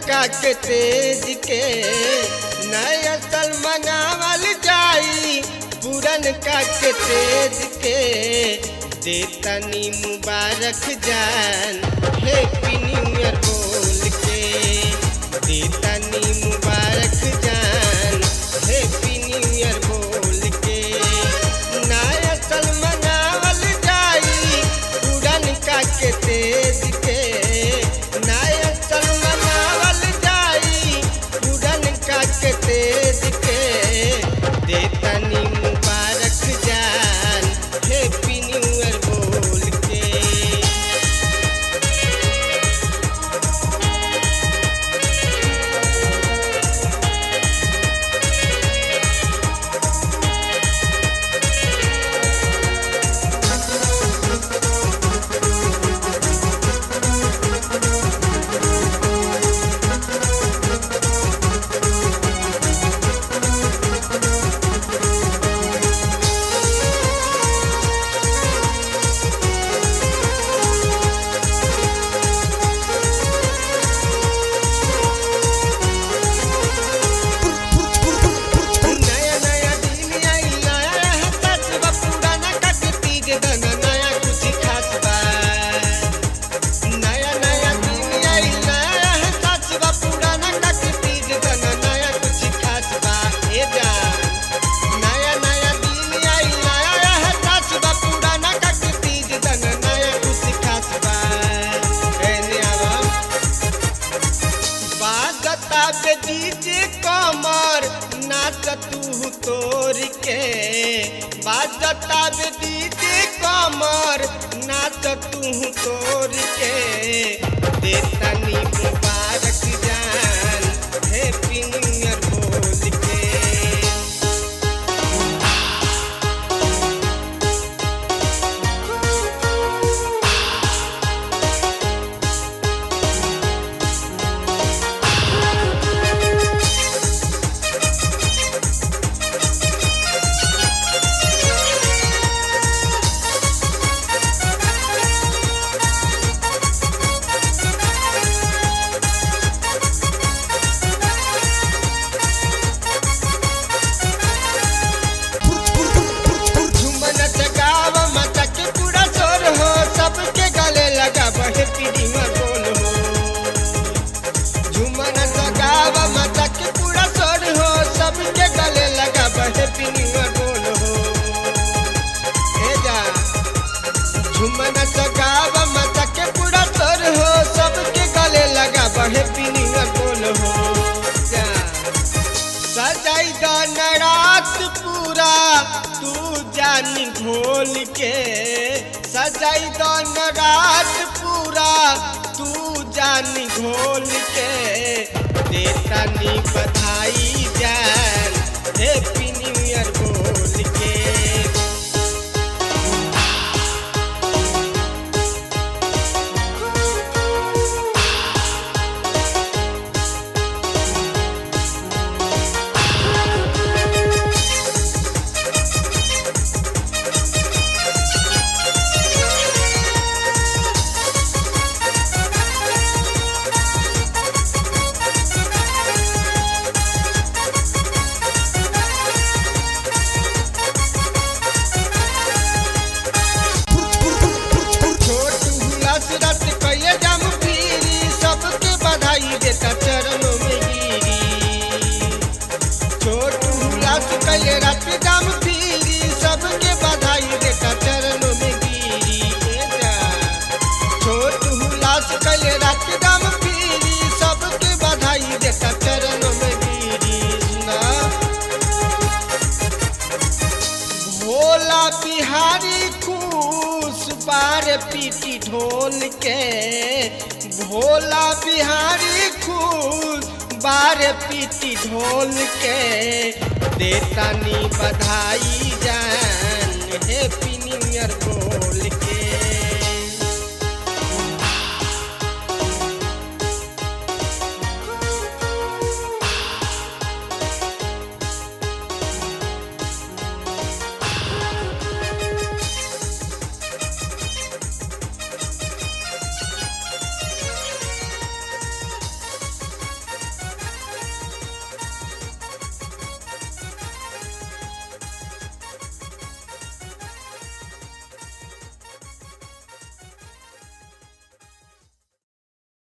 का के तेज के नया साल मनावल जाई पुरन का के तेज के देतनी मुबारक जान हैप्पी न्यू ईयर बोल के देतनी मुबारक जान हैप्पी न्यू ईयर बोल के नया साल मनावल जाई पुरन का के तेज के नया साल मनावल जाई पुरन का के तेज के देतनी मुबारक जान हैप्पी न्यू ईयर बोल के। डीजे कमर नाच तू तोर के बाजता डीजे कमर नाच तू तोर के देतनी मुबारक जान हैप्पी न्यू ईयर बोल के। झुमन सगाव मचा के पूरा तोर हो सबके गले लगा हैप्पी न्यू ईयर बोल हो। सजाई दान रात पूरा तू जानी घोल के सजाई दान रात पूरा तू जानी घोल के देतनी बधाई जान हैप्पी न्यू ईयर बोल के। चरणों में गिरी छोटू हुलास कले रात जाम फिरी सबके बधाई देता चरणों में गिरी छोटू हुलास कले रात जाम फिरी सबके बधाई देता चरणों में गिरी। भोला बिहारी खुश बार पीटी ढोल के भोला बिहारी खुश बार पीटी ढोल के देतनी बधाई जा